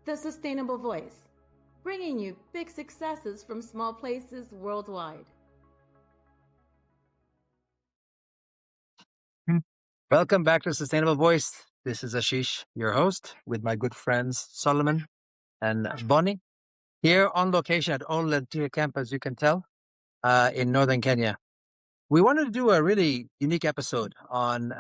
The Sustainable Voice, bringing you big successes from small places worldwide. Welcome back to Sustainable Voice. This is Ashish, your host, with my good friends Solomon and Boni, here on location at Olentile camp, as you can tell, in northern Kenya. We wanted to do a really unique episode on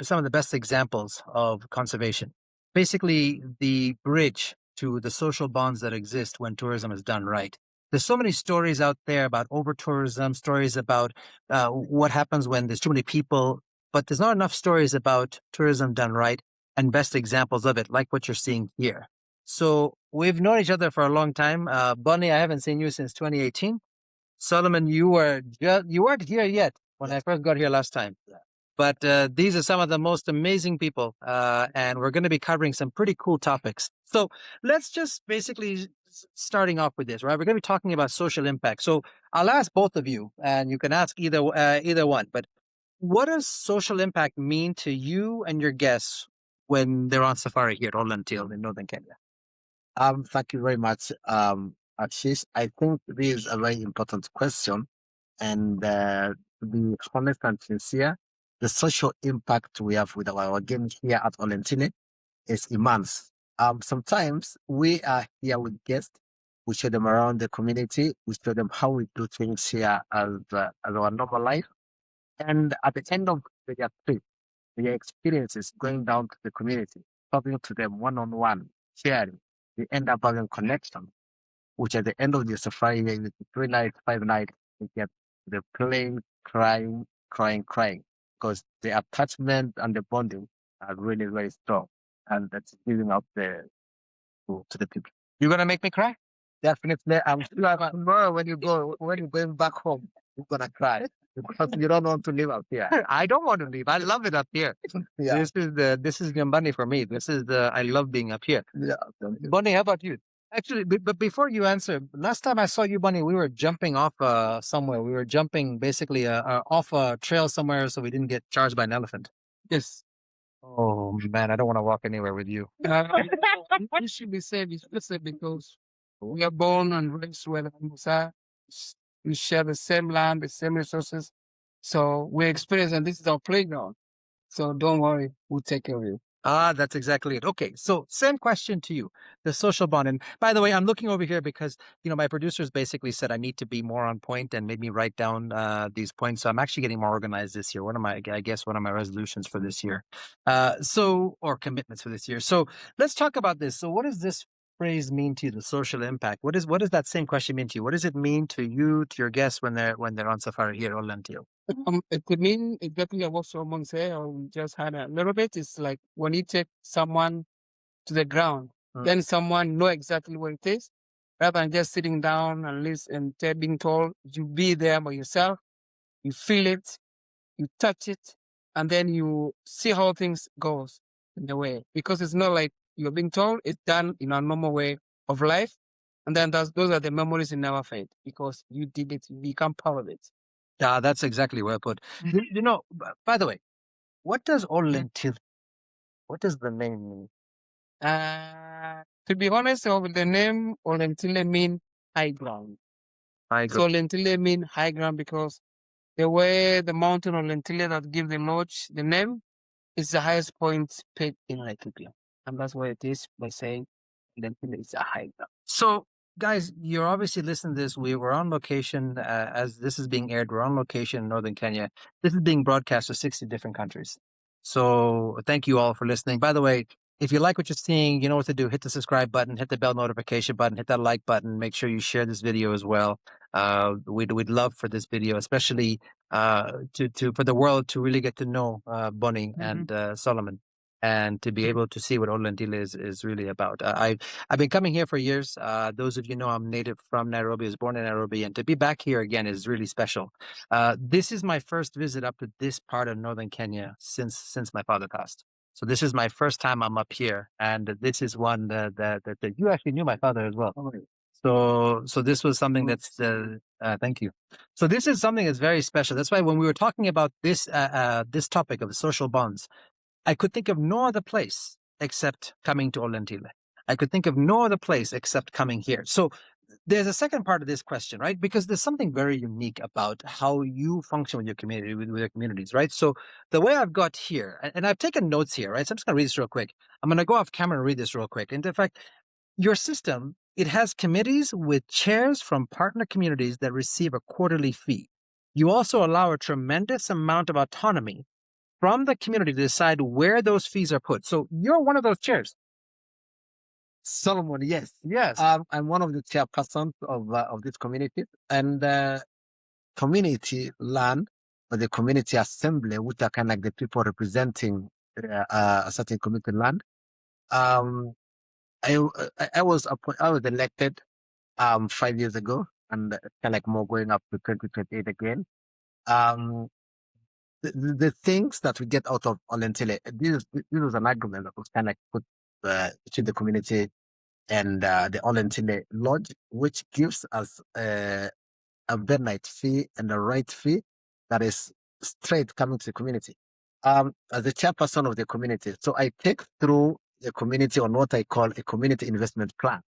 some of the best examples of conservation. Basically, the bridge to the social bonds that exist when tourism is done right. There's so many stories out there about over tourism, stories about what happens when there's too many people, but there's not enough stories about tourism done right and best examples of it, like what you're seeing here. So we've known each other for a long time. Bonnie, I haven't seen you since 2018. Solomon, you weren't here yet when I first got here last time. But these are some of the most amazing people, and we're going to be covering some pretty cool topics. So let's just basically starting off with this, right? We're going to be talking about social impact. So I'll ask both of you, and you can ask either one. But what does social impact mean to you and your guests when they're on safari here at Olentile in northern Kenya? Thank you very much, Ashish. I think this is a very important question. And to be honest and sincere, the social impact we have with our game here at Olentine is immense. Sometimes we are here with guests. We show them around the community. We show them how we do things here as our normal life. And at the end of their trip, their experiences going down to the community, talking to them one-on-one, sharing, we end up having connection, which at the end of the safari, 3 nights, 5 nights, they get the playing, crying, because the attachment and the bonding are really very strong, and that's giving up to the people. You're going to make me cry? Definitely, I'm sure tomorrow when you're going back home, you're gonna cry because you don't want to live out here. I don't want to leave. I love it up here. Yeah, This is Gambani for me. I love being up here. yeah. Bonnie, how about you? Actually, but before you answer, last time I saw you, Bonnie, we were jumping off somewhere. We were jumping basically off a trail somewhere so we didn't get charged by an elephant. Yes. Oh man, I don't want to walk anywhere with you. You should be safe. You should be safe because we are born and raised where the Musa. We share the same land, the same resources. So we experience, and this is our playground. So don't worry, we'll take care of you. That's exactly it. Okay, so same question to you, the social bond. And by the way, I'm looking over here because, my producers basically said I need to be more on point and made me write down these points. So I'm actually getting more organized this year. One of my resolutions for this year. Or commitments for this year. So let's talk about this. So what does this phrase mean to you, the social impact? What does that same question mean to you? What does it mean to you, to your guests when they're on safari here at Olentile? It could mean exactly what someone said, or we just had a little bit. It's like when you take someone to the ground, then someone know exactly what it is, rather than just sitting down and listen and being told. You be there by yourself, you feel it, you touch it, and then you see how things goes in the way. Because it's not like you're being told; it's done in a normal way of life, and then those are the memories you never fade because you did it. You become part of it. Yeah, that's exactly well put. By the way, what does Olentile? What does the name mean? To be honest, with the name Olentile mean high ground. So Olentile mean high ground because the way the mountain Olentile that give the lodge the name is the highest point peak in Ethiopia. And that's what it is by saying Olentile is a high ground. So, guys, you're obviously listening to this. We're on location as this is being aired. We're on location in northern Kenya. This is being broadcast to 60 different countries. So thank you all for listening. By the way, if you like what you're seeing, you know what to do. Hit the subscribe button, hit the bell notification button, hit that like button. Make sure you share this video as well. We'd love for this video, especially for the world to really get to know Boni and Solomon, and to be able to see what Olentile is really about. I've been coming here for years. Those of you know I'm native from Nairobi, I was born in Nairobi, and to be back here again is really special. This is my first visit up to this part of northern Kenya since my father passed. So this is my first time I'm up here, and this is one that you actually knew my father as well. So this was something that's thank you. So this is something that's very special. That's why when we were talking about this topic of social bonds, I could think of no other place except coming to Olentile. I could think of no other place except coming here. So there's a second part of this question, right? Because there's something very unique about how you function with your community, with your communities, right? So the way I've got here, and I've taken notes here, right? So I'm just going to read this real quick. I'm going to go off camera and read this real quick. And in fact, your system, it has committees with chairs from partner communities that receive a quarterly fee. You also allow a tremendous amount of autonomy from the community to decide where those fees are put. So you're one of those chairs. Solomon, yes. Yes. I'm one of the chairpersons of this community, and community land or the community assembly, which are kind of like the people representing a certain community land. I was elected 5 years ago, and kind of like more going up to 2028 again. The things that we get out of Olentile, this was an agreement that was kind of like put between the community and the Olentile Lodge, which gives us a overnight fee and a right fee that is straight coming to the community. As the chairperson of the community, so I take through the community on what I call a community investment plan,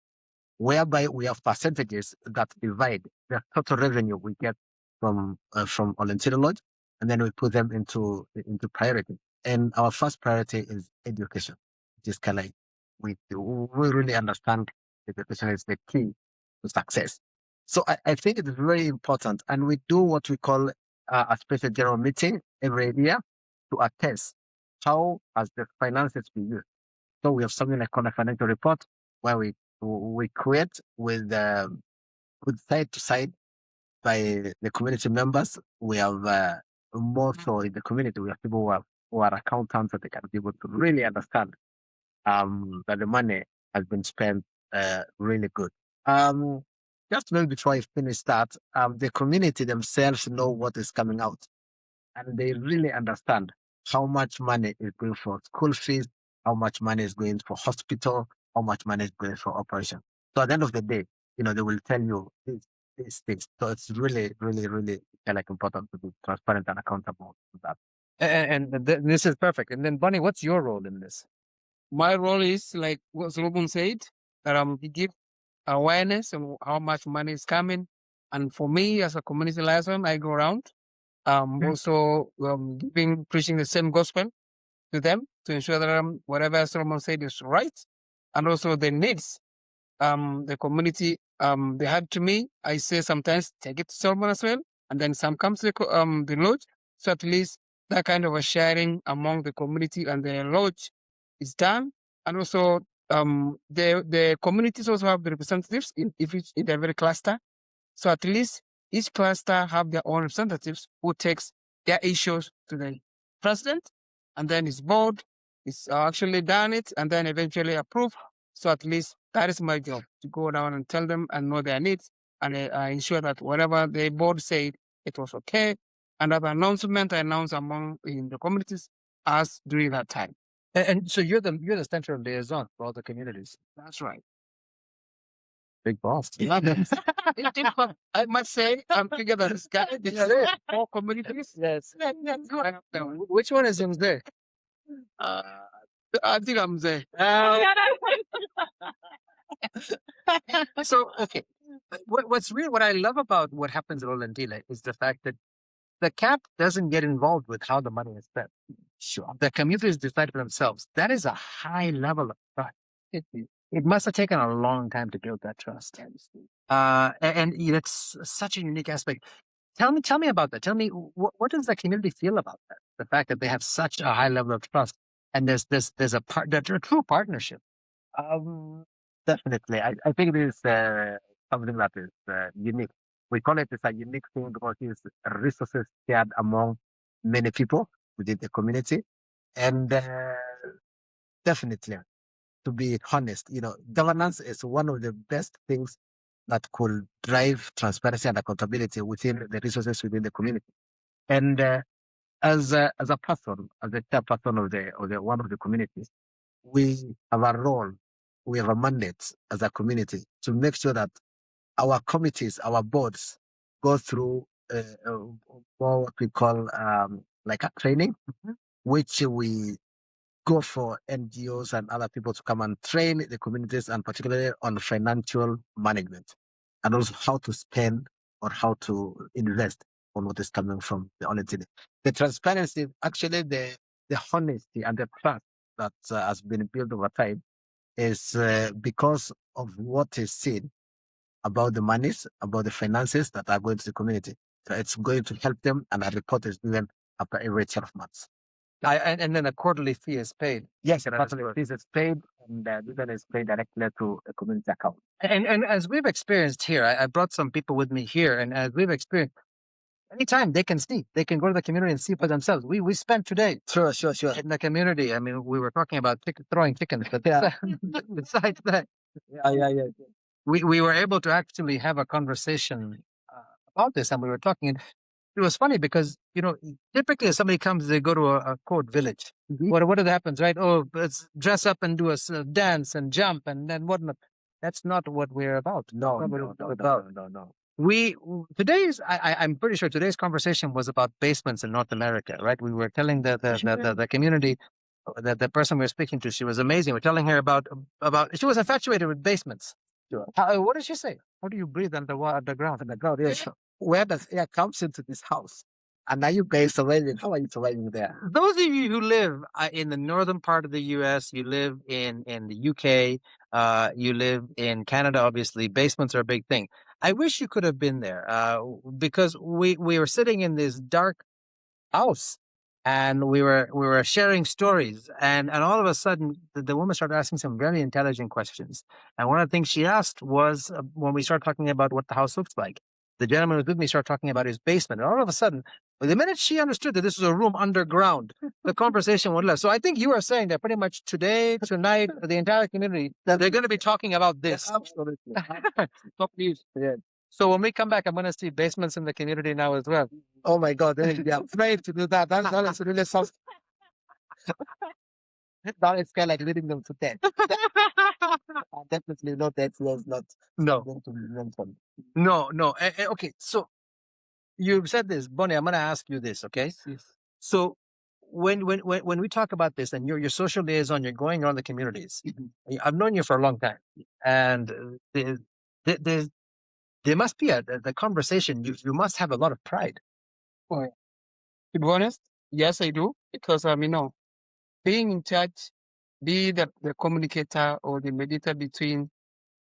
whereby we have percentages that divide the total revenue we get from Olentile Lodge, and then we put them into priority. And our first priority is education, which is kind of like we really understand education is the key to success. So I think it's very important, and we do what we call a special general meeting every year to assess how has the finances been used. So we have something like called a financial report where we create with side to side by the community members. We have more so in the community. We have people who are accountants that they can be able to really understand that the money has been spent really good. Just maybe before I finish that, the community themselves know what is coming out, and they really understand how much money is going for school fees, how much money is going for hospital, how much money is going for operation. So at the end of the day, they will tell you these things. So it's really, really, really like important to be transparent and accountable to that. And this is perfect. And then, Bonnie, what's your role in this? My role is like what Solomon said, that we give awareness on how much money is coming. And for me, as a community liaison, I go around also preaching the same gospel to them to ensure that whatever Solomon said is right. And also the needs the community they had to me. I say sometimes take it to Solomon as well. And then some comes to the lodge. So at least that kind of a sharing among the community and the lodge is done. And also the communities also have the representatives in every cluster. So at least each cluster have their own representatives who takes their issues to the president, and then his board is actually done it and then eventually approve. So at least that is my job, to go down and tell them and know their needs and ensure that whatever the board said, it was okay. And that announcement I announce among in the communities as during that time. And so you're the central liaison for all the communities. That's right. Big boss. I must say, I'm bigger than this guy. Four communities. Yes. Which one is him there? I think I'm there. So, okay. What I love about what happens at Olentile is the fact that the CAP doesn't get involved with how the money is spent. Sure. The communities decide for themselves. That is a high level of trust. It must have taken a long time to build that trust. And it's such a unique aspect. Tell me about that. Tell me, what does the community feel about that? The fact that they have such a high level of trust, and there's a true partnership. Definitely. I think it is something that is unique. We call it a unique thing because it's resources shared among many people within the community. And definitely, to be honest, governance is one of the best things that could drive transparency and accountability within the resources within the community. And as a person, as a chairperson of the one of the communities, we have a role, we have a mandate as a community to make sure that our committees, our boards go through what we call like a training, which we go for NGOs and other people to come and train the communities, and particularly on financial management, and also how to spend or how to invest on what is coming from the Olentile. The transparency, actually the honesty and the trust that has been built over time is because of what is seen about the monies, about the finances that are going to the community. So it's going to help them, and a report is given after every 12 months. And then a quarterly fee is paid. Yes, Yeah, quarterly fees is paid, and then is paid directly to a community account. And as we've experienced here, I brought some people with me here, and as we've experienced, anytime they can see, they can go to the community and see for themselves. We spent today Sure. in the community. I mean, we were talking about throwing chickens, but besides that, Yeah. we were able to actually have a conversation about this, and we were talking. And it was funny because typically if somebody comes, they go to a quote village. Mhm. What happens, right? Oh, let's dress up and do a dance and jump and then whatnot. That's not what we're about. No. I'm pretty sure today's conversation was about basements in North America, right? We were telling the community, the person we were speaking to, she was amazing. We're telling her about she was infatuated with basements. Sure. What did she say? How do you breathe underground? Underground, yes. Where does air comes into this house? And are you guys surviving? How are you surviving there? Those of you who live in the northern part of the U.S., you live in the U.K., you live in Canada, obviously, basements are a big thing. I wish you could have been there because we were sitting in this dark house and we were sharing stories, and all of a sudden the woman started asking some very intelligent questions. And one of the things she asked was when we started talking about what the house looks like, the gentleman who was with me started talking about his basement, and all of a sudden, the minute she understood that this was a room underground, the conversation went left. So I think you are saying that pretty much today, tonight, the entire community, that they're going to be talking about this. Absolutely. Top news. Yeah. So when we come back, I'm going to see basements in the community now as well. Oh my God, they are afraid to do that. That is really something. That is kind of like leading them to death. Definitely not that was not No. going to be mentioned. No. Okay, so you've said this, Bonnie. I'm going to ask you this, okay? Yes. So when we talk about this, and you're your social liaison, you're going around the communities. I've known you for a long time, and there must be the conversation. You must have a lot of pride. To be honest, yes, I do, because being in charge, be the communicator or the mediator between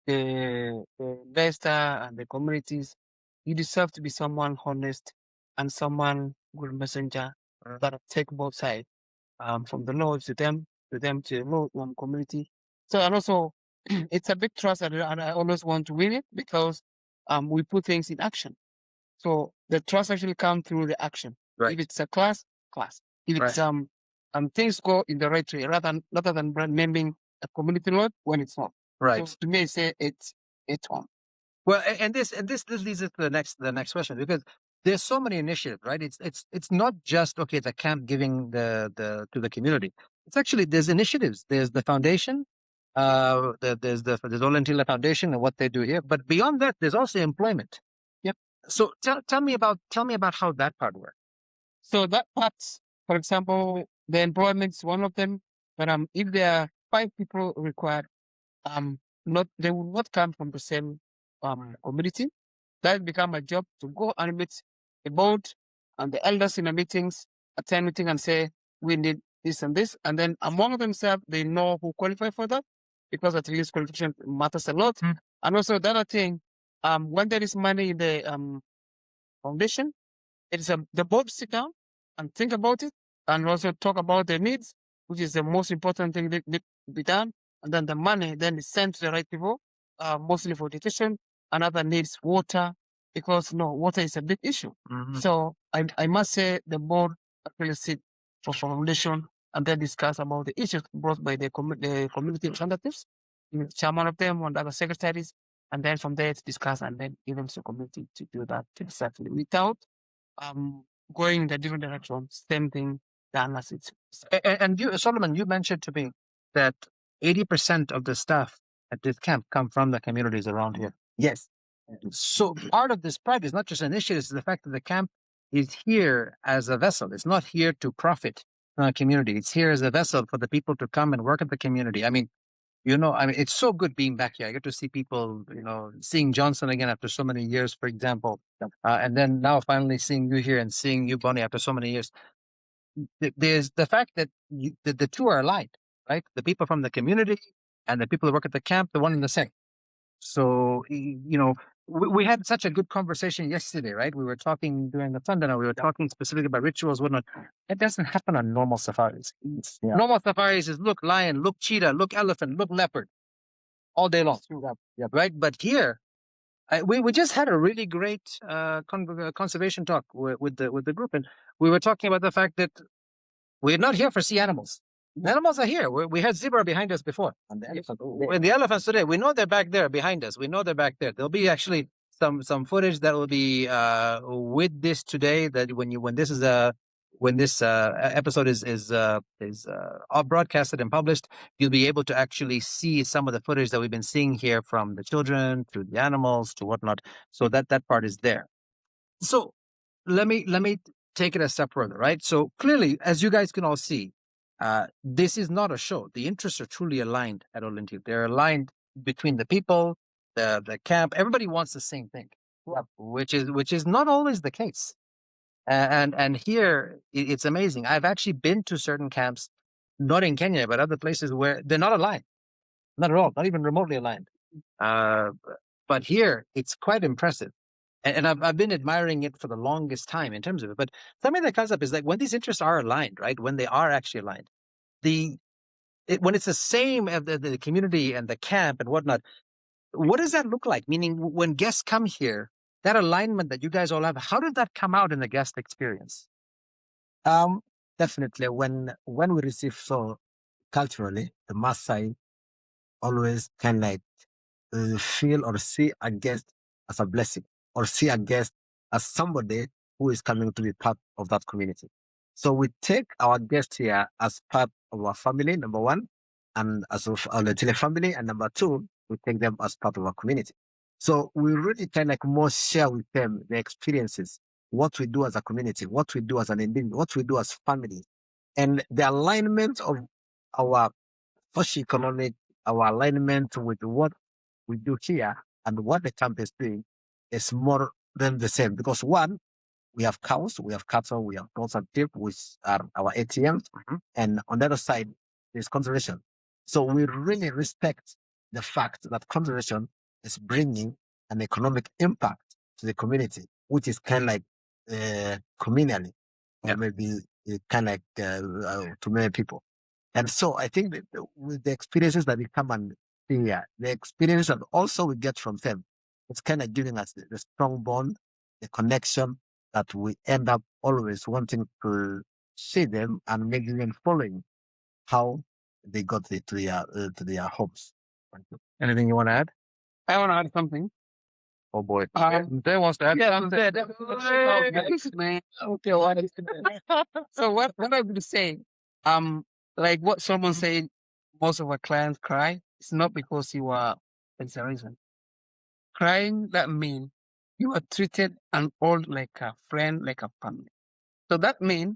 the investor and the communities, you deserve to be someone honest and someone good messenger that take both sides, from the law to them to the law community. So, and also it's a big trust, and I always want to win it because we put things in action. So the trust actually comes through the action. Right. If it's a class. If it's things go in the right way rather than naming a community road when it's not. Right. So to me, I say it's on. Well, and this leads us to the next question, because there's so many initiatives, right? It's not just the camp giving to the community. It's actually there's initiatives. There's the foundation, there's Olentile Foundation and what they do here. But beyond that, there's also employment. Yep. So tell me about how that part works. So that part, for example, the employment is one of them. But if there are 5 people required, they will not come from the same community. That become a job to go and meet the board and the elders in the meetings, attend meeting and say, we need this and this. And then among themselves, they know who qualify for that, because at least qualification matters a lot. And also the other thing, when there is money in the foundation, it's the board sit down and think about it and also talk about their needs, which is the most important thing that need to be done. And then the money then is sent to the right people, mostly for education. Another needs water, because water is a big issue. So I must say the board actually sit for foundation and then discuss about the issues brought by the community representatives, the chairman of them and other secretaries, and then from there to discuss and then give them to the community to do that exactly without going in a different direction. Same thing done as it's. And you, Solomon, you mentioned to me that 80% of the staff at this camp come from the communities around here. Yes. So part of this pride is not just an initiative, it's the fact that the camp is here as a vessel. It's not here to profit. community. It's here as a vessel for the people to come and work at the community. I mean, it's so good being back here. I get to see people, seeing Johnson again after so many years, for example. And then now finally seeing you here and seeing you, Bonnie, after so many years. There's the fact that the two are aligned, right? The people from the community and the people who work at the camp, the one and the same. So, we had such a good conversation yesterday, right? We were talking during the Sunday, we were talking specifically about rituals, whatnot. It doesn't happen on normal safaris. Normal safaris is look lion, look cheetah, look elephant, look leopard, all day long, right? But here, we just had a really great conservation talk with the group, and we were talking about the fact that we're not here for sea animals. The animals are here. We had zebra behind us before. And the elephants today, we know they're back there behind us. We know they're back there. There'll be actually some footage that will be with this today. That when this episode is broadcasted and published, you'll be able to actually see some of the footage that we've been seeing here, from the children to the animals to whatnot. So that part is there. So let me take it a step further, right? So clearly, as you guys can all see, this is not a show. The interests are truly aligned at Olentile. They're aligned between the people, the camp. Everybody wants the same thing, which is not always the case. And here it's amazing. I've actually been to certain camps, not in Kenya, but other places where they're not aligned, not at all, not even remotely aligned. But here it's quite impressive. And I've been admiring it for the longest time in terms of it. But something that comes up is like when these interests are aligned, right? When they are actually aligned, when it's the same as the community and the camp and whatnot, what does that look like? Meaning, when guests come here, that alignment that you guys all have, how did that come out in the guest experience? Definitely. When we receive, so culturally, the Maasai always kind of like feel or see a guest as a blessing, or see a guest as somebody who is coming to be part of that community. So we take our guest here as part of our family, number one, and as of our Olentile family, and number two, we take them as part of our community. So we really kind of like more share with them the experiences, what we do as a community, what we do as an individual, what we do as family, and the alignment of our socio-economic, our alignment with what we do here and what the camp is doing is more than the same. Because one, we have cows, we have cattle, we have goats and sheep, which are our ATMs. And on the other side, there's conservation. So we really respect the fact that conservation is bringing an economic impact to the community, which is kind of like communally, or maybe kind of like to many people. And so I think that with the experiences that we come and see here, the experiences that also we get from them, it's kind of giving us the strong bond, the connection that we end up always wanting to see them and maybe even following how they got to their homes. Anything you want to add? I want to add something. Oh boy, They wants to add something. Man. Okay, what is So what I'm going to say, like what someone said, most of our clients cry. It's not because you are. It's a reason. Crying, that means you are treated and old like a friend, like a family. So that means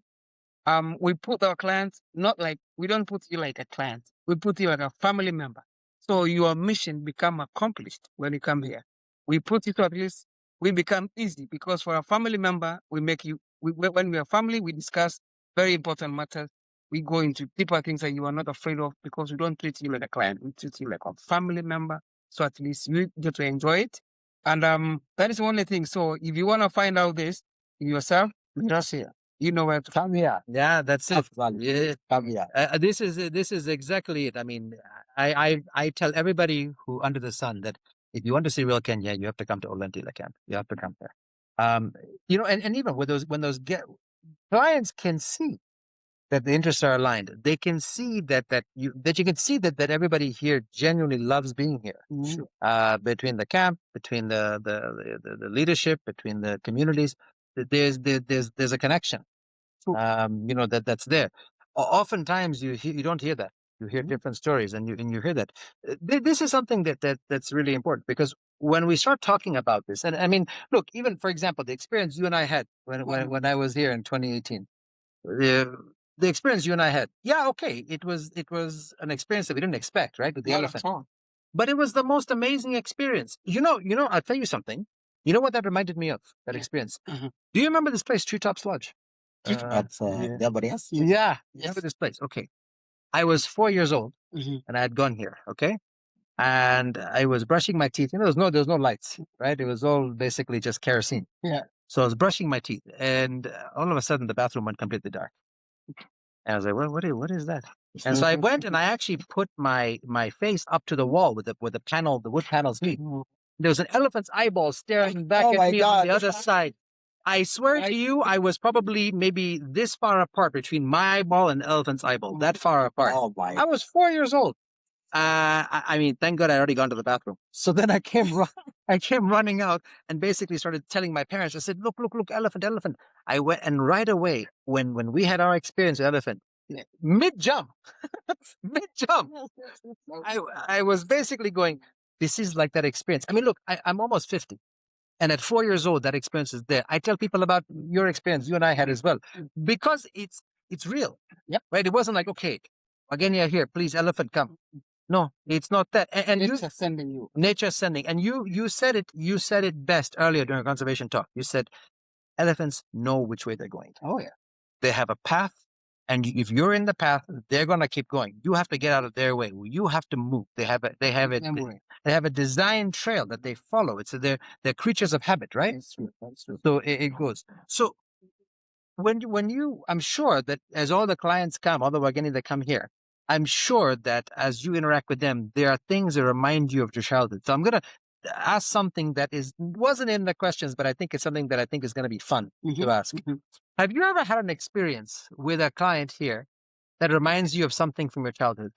we put our clients, not like, we don't put you like a client. We put you like a family member. So your mission become accomplished when you come here. We put it to at least, we become easy, because for a family member, we make you, when we are family, we discuss very important matters. We go into deeper things that you are not afraid of, because we don't treat you like a client. We treat you like a family member. So at least you get to enjoy it. And that is the only thing. So if you want to find out this yourself, just here. You know where to come here. Yeah, that's it. Yeah. Come here. This is exactly it. I mean, I tell everybody who under the sun that if you want to see real Kenya, you have to come to Olentile camp. You have to come there. And even with when those clients can see that the interests are aligned, they can see that you can see that everybody here genuinely loves being here. Between the camp, between the leadership, between the communities, there's a connection. That's there. Oftentimes you don't hear that. You hear different stories, and you hear that. This is something that's really important, because when we start talking about this, and I mean, look, even for example, the experience you and I had when I was here in 2018. the experience you and I had. Yeah, okay, it was an experience that we didn't expect, right? With the Not elephant. at all. But it was the most amazing experience. I'll tell you something. You know what that reminded me of, that experience? Mhm. Do you remember this place, Treetops Lodge? At yeah. Gabrias? Yeah. Remember this place? Okay. I was 4 years old Mhm. and I had gone here, okay? And I was brushing my teeth. There was no lights, right? It was all basically just kerosene. Yeah. So I was brushing my teeth, and all of a sudden the bathroom went completely dark. And I was like, what is that? And so I went and I actually put my face up to the wall with the wood panels. Mhm. There was an elephant's eyeball staring back Oh at my me on the God. other side. I swear to you, I was probably maybe this far apart between my eyeball and the elephant's eyeball, that far apart. Oh my. I was 4 years old. I mean, thank God I'd already gone to the bathroom. So then I came running out and basically started telling my parents. I said, look, elephant. I went, and right away, when we had our experience with elephant, mid-jump, I was basically going, this is like that experience. I mean, look, I'm almost 50. And at 4 years old, that experience is there. I tell people about your experience, you and I had as well, because it's real. Yep. Right? It wasn't like, okay, again, you're here, please, elephant, come. No, it's not that. And Nature's sending you. Nature's sending. And you said it best earlier during a conservation talk. You said elephants know which way they're going. Oh yeah. They have a path, and if you're in the path, they're gonna keep going. You have to get out of their way. You have to move. They have a design trail that they follow. They're creatures of habit, right? That's true. So it goes. So when you, I'm sure that as all the clients come, all the Wageni that come here, I'm sure that as you interact with them, there are things that remind you of your childhood. So I'm gonna ask something that wasn't in the questions, but I think it's something that I think is gonna be fun to ask. Mhm. Have you ever had an experience with a client here that reminds you of something from your childhood?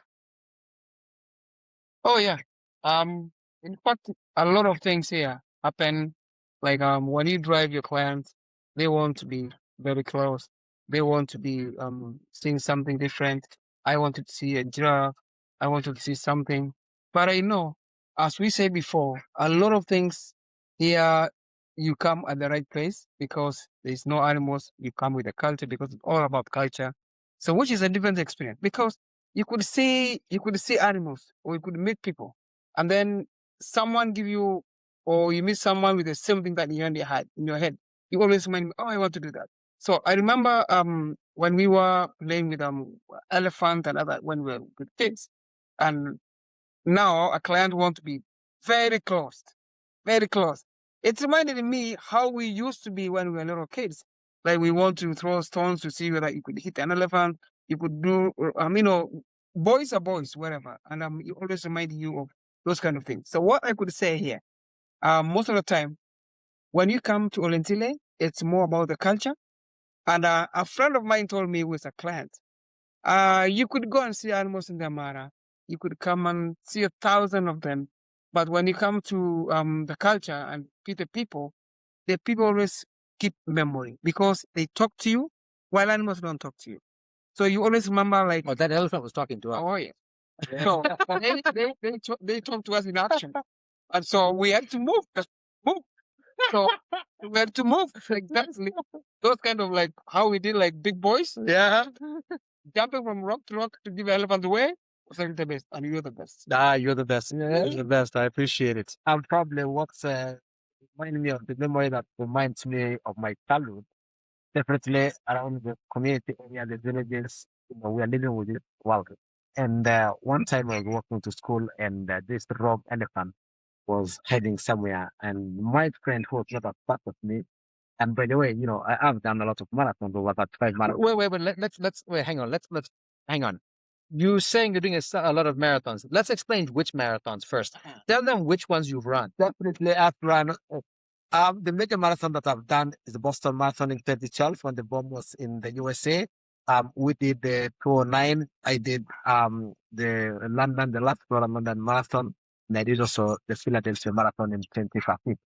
Oh yeah. In fact, a lot of things here happen. Like when you drive your clients, they want to be very close. They want to be seeing something different. I wanted to see a giraffe. I wanted to see something. But I know, as we said before, a lot of things here you come at the right place because there's no animals. You come with the culture because it's all about culture. So which is a different experience because you could see animals or you could meet people and then someone give you or you meet someone with the same thing that you already had in your head. You always remind me, oh, I want to do that. So I remember when we were playing with elephant and other when we were with kids, and now a client want to be very close, very close. It reminded me how we used to be when we were little kids. Like we want to throw stones to see whether you could hit an elephant. You could do, boys are boys, whatever. And it always remind you of those kind of things. So what I could say here, most of the time, when you come to Olentile, it's more about the culture. And a friend of mine told me who is a client, you could go and see animals in the Mara. You could come and see 1,000 of them. But when you come to the culture and the people always keep memory because they talk to you while animals don't talk to you. So you always remember like, Oh, that elephant was talking to us. oh yeah. So they talk to us in action. And so we had to move. So we had to move. Exactly. Those kind of like how we did like big boys. Yeah. Jumping from rock to rock to give elephant away. Was like the best. And you're the best. You're the best. Yeah. You're the best. I appreciate it. And probably what's reminding me of the memory that reminds me of my childhood. Definitely around the community area, the villages, we are living with it wild. And one time I was walking to school and this rogue elephant was heading somewhere. And my friend who was not a part of me, and by the way, I've done a lot of marathons over that 5 marathons. Wait, let's wait, hang on. Let's hang on. You saying you're doing a lot of marathons. Let's explain which marathons first. Tell them which ones you've run. Definitely I've run. The major marathon that I've done is the Boston Marathon in 2012 when the bomb was in the USA. We did the 209. I did the last London Marathon, and I did also the Philadelphia Marathon in 2015.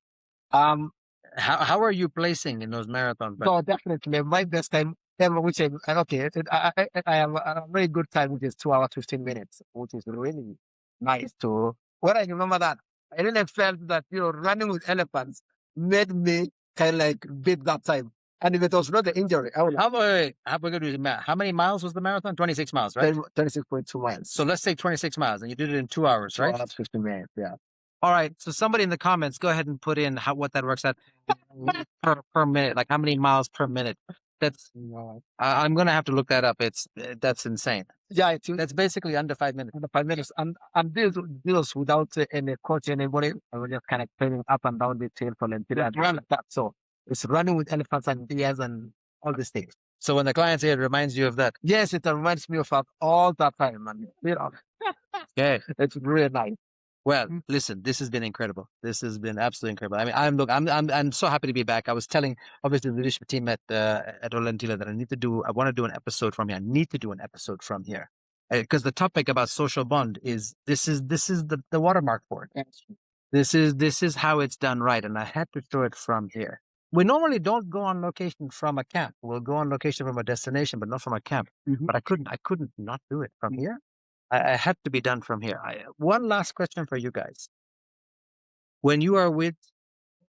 How are you placing in those marathons? So definitely my best time ever, which I have a very good time, which is 2 hours 15 minutes, which is really nice to. When I remember that, I really felt that running with elephants made me kind of like beat that time. And if it was not the injury, I would How we gonna do the math? How many miles was the marathon? 26 miles, right? 26.2 miles. So let's say 26 miles, and you did it in 2 hours, right? 2 hours, 15 minutes, yeah. All right. So somebody in the comments, go ahead and put in what that works out per minute, like how many miles per minute. That's I'm gonna have to look that up. That's insane. Yeah, That's basically under 5 minutes. under 5 minutes. And this without any coach, anybody. I was just kind of training up and down the trail for Olentile and run like that. So it's running with elephants and deers and all these things. So when the client says it reminds you of that. Yes, it reminds me of that all that time, and Okay. it's really nice. Well, listen, this has been incredible. This has been absolutely incredible. I mean, I'm so happy to be back. I was telling obviously the leadership team at Olentile that I want to do an episode from here. I need to do an episode from here because the topic about social bond is the watermark for it. Yes. This is how it's done right, and I had to show it from here. We normally don't go on location from a camp. We'll go on location from a destination, but not from a camp. But I couldn't not do it from here. I had to be done from here. One last question for you guys. When you are with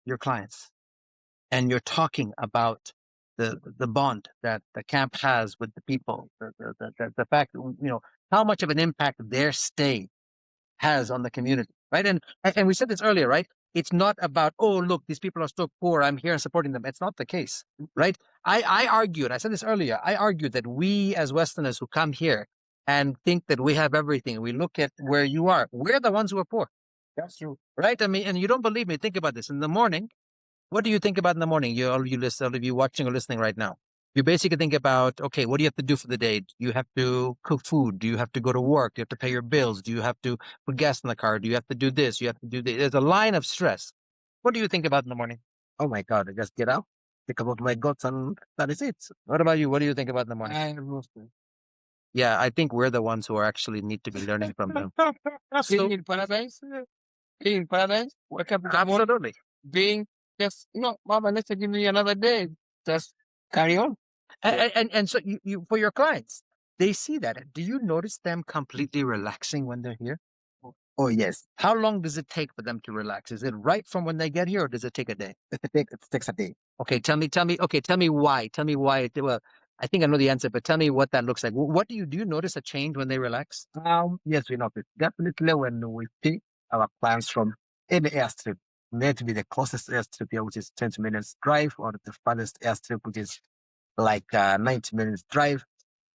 your clients and you're talking about the bond that the camp has with the people, the fact, how much of an impact their stay has on the community, right? And we said this earlier, right? It's not about, oh, look, these people are so poor, I'm here and supporting them. It's not the case, right? I said this earlier, I argued that we as Westerners who come here and think that we have everything, we look at where you are, we're the ones who are poor. That's true. Right? I mean, and you don't believe me, think about this. In the morning, what do you think about in the morning? All of you watching or listening right now. You basically think about, okay, what do you have to do for the day? Do you have to cook food? Do you have to go to work? Do you have to pay your bills? Do you have to put gas in the car? Do you have to do this? You have to do this. There's a line of stress. What do you think about in the morning? Oh my God, I just get up, think about my guts, and that is it. What about you? What do you think about in the morning? Yeah, I think we're the ones who are actually need to be learning from them. Being in paradise, wake up in the morning, Absolutely. being just, Mama, let's give me another day. Just carry on. And so you for your clients, they see that. Do you notice them completely relaxing when they're here? Oh yes. How long does it take for them to relax? Is it right from when they get here, or does it take a day? It takes a day. Okay, tell me. Okay, tell me why. Tell me why. Well, I think I know the answer, but tell me what that looks like. What do you notice a change when they relax? Yes, we notice definitely when we pick our clients from any airstrip, maybe the closest airstrip here, which is 20 minutes drive, or the farthest airstrip, which is like 90 minutes drive.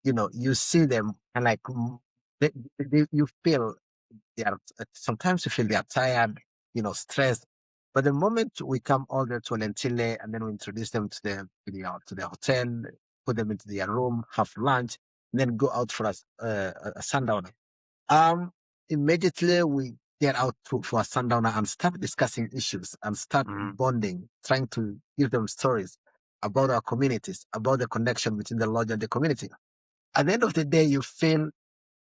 You see them and like you feel they are. Sometimes you feel they are tired, stressed. But the moment we come all the way to Olentile and then we introduce them to the hotel, put them into their room, have lunch, and then go out for a sundowner. Immediately we get out for a sundowner and start discussing issues and start bonding, trying to give them stories about our communities, about the connection between the lodge and the community. At the end of the day, you feel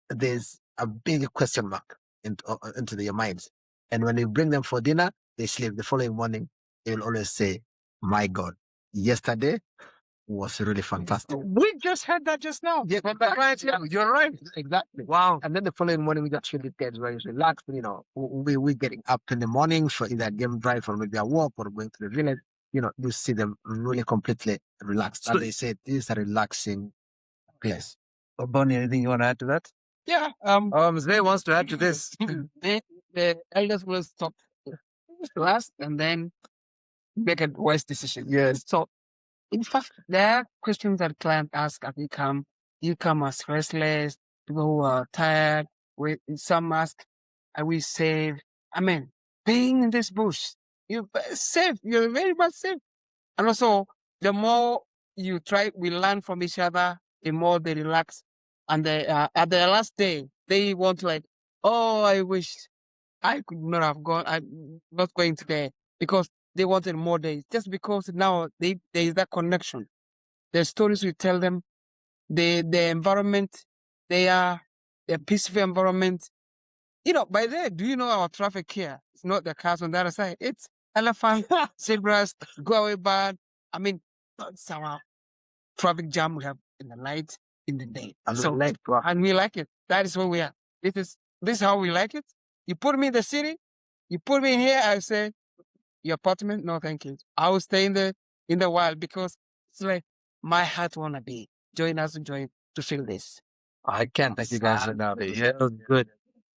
there's a big question mark into their minds. And when you bring them for dinner, they sleep. The following morning, they will always say, my God, yesterday was really fantastic. We just had that just now. Yeah, You're right. Exactly. Wow. And then the following morning, we just feel it gets very relaxed. We're getting up in the morning for either a game drive or maybe a walk or going to the village. You see them really completely relaxed. And they say, this is a relaxing place. Boni, anything you want to add to that? Yeah. Ms. May wants to add to this. The elders will stop to us and then make a wise decision. Yes. So, in fact, there are questions that clients ask as you come as restless, people who are tired. Some ask, are we safe? I mean, being in this bush, you're safe. You're very much safe. And also, the more we learn from each other, the more they relax. And at the last day, they want I wish I could not have gone. I'm not going today because they wanted more days. Just because now there is that connection. The stories we tell them, the environment, the peaceful environment. By there, do you know our traffic here? It's not the cars on the other side. It's elephant, zebras, go away bird. I mean, that's our traffic jam we have in the night, in the day. And we like it. That is what we are. This is how we like it. You put me in the city, you put me in here, I say, your apartment, no thank you. I will stay in the wild because It's like my heart wanna be join us to feel this. I can't thank you guys enough. It was good.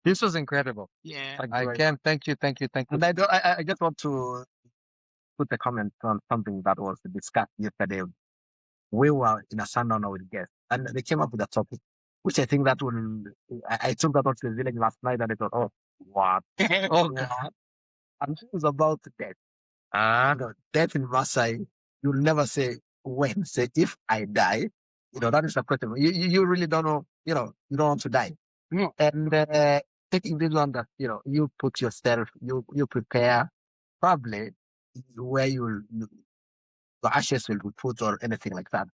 This was incredible. Yeah. I can't thank you. And I just want to put a comment on something that was discussed yesterday. We were in a sundown with guests, and they came up with a topic, which I think that will. I took that out to the village last night, and I thought, oh, what? Oh God. What? And it was about death. Ah, Death in Maasai, you'll never say when. Say if I die. That is a question. You really don't know. You don't want to die. No. And taking this one that you put yourself, you prepare, probably where the ashes will be put or anything like that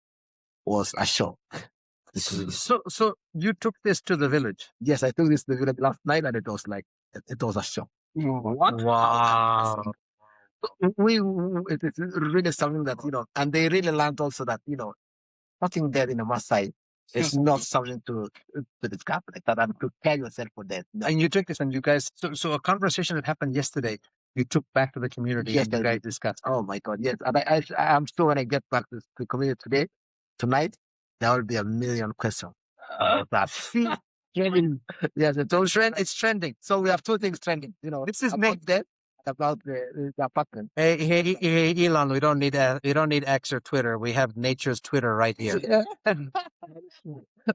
was a shock. so you took this to the village? Yes, I took this to the village last night, and it was like it was a shock. What? Wow. It's really something that and they really learned also that nothing dead in a Maasai is not something to discuss like that and prepare yourself for death. No. And you took this, and you guys. So a conversation that happened yesterday, you took back to the community, Yes, and you I guys did. discussed. Oh my God, yes. And I'm sure when I get back to the community tonight, there will be a million questions about that. Trending. Yes, it's trending. So we have two things trending. This is about death, about the apartment. Hey, Elon, we don't need X or Twitter. We have nature's Twitter right here.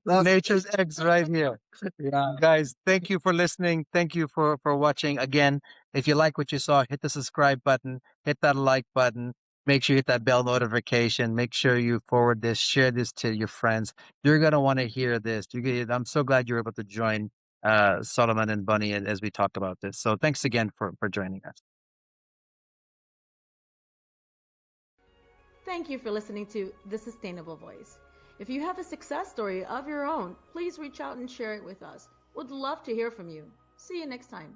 Nature's X right here. Yeah. Guys, thank you for listening. Thank you for watching. Again, if you like what you saw, hit the subscribe button, hit that like button. Make sure you hit that bell notification. Make sure you forward this, share this to your friends. You're gonna want to hear this. I'm so glad you were able to join Solomon and Bunny as we talked about this. So thanks again for joining us. Thank you for listening to The Sustainable Voice. If you have a success story of your own, please reach out and share it with us. Would love to hear from you. See you next time.